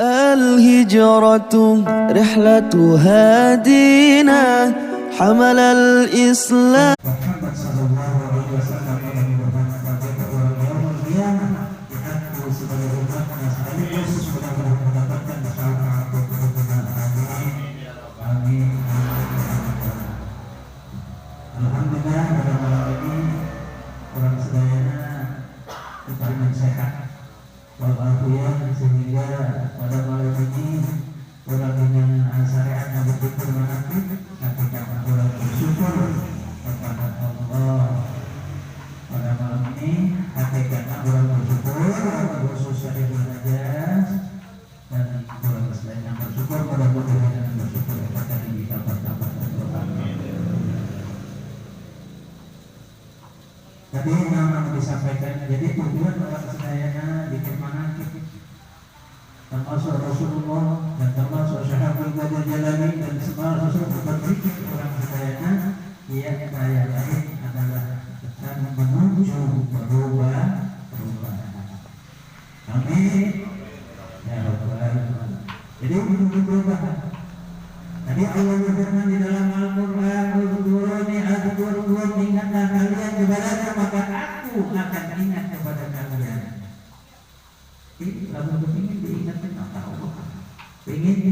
الهجرة رحلة هادينا حمل الإسلام. Muhammad sallallahu alaihi wasallam yang merupakan orang yang qiyamah diaku sebagai umatnya sekaligus mudah-mudahan mendapatkan syafaat keutamaan. Amin. Alhamdulillah pada malam ini orang sedayana diberikan sehat walafiat sehingga pada malam ini orang dengan syariat yang betul menanti hakikat orang bersyukur kepada Allah. Pada malam ini hakikat orang bersyukur khususnya di belajar dan orang selain yang bersyukur mudah-mudahan yang bersyukur kepada diri dapat tadi yang disampaikan. Jadi tujuan orang sedayana di mana termasuk Rasulullah dan termasuk sahabat Jalani dan semua Rasul berpikir orang sedayana yang lain adalah akan menuju perubahan. Amin ya Rabbal Alamin. Jadi menuju perubahan. Tadi Allah berfirman di dalam Al-Quran, "Udhkuruni adhkurkum," ingatlah kalian kepadaku maka aku akan ingat kepada kalian. Jadi kalau ingin diingatkan maka Allah ingin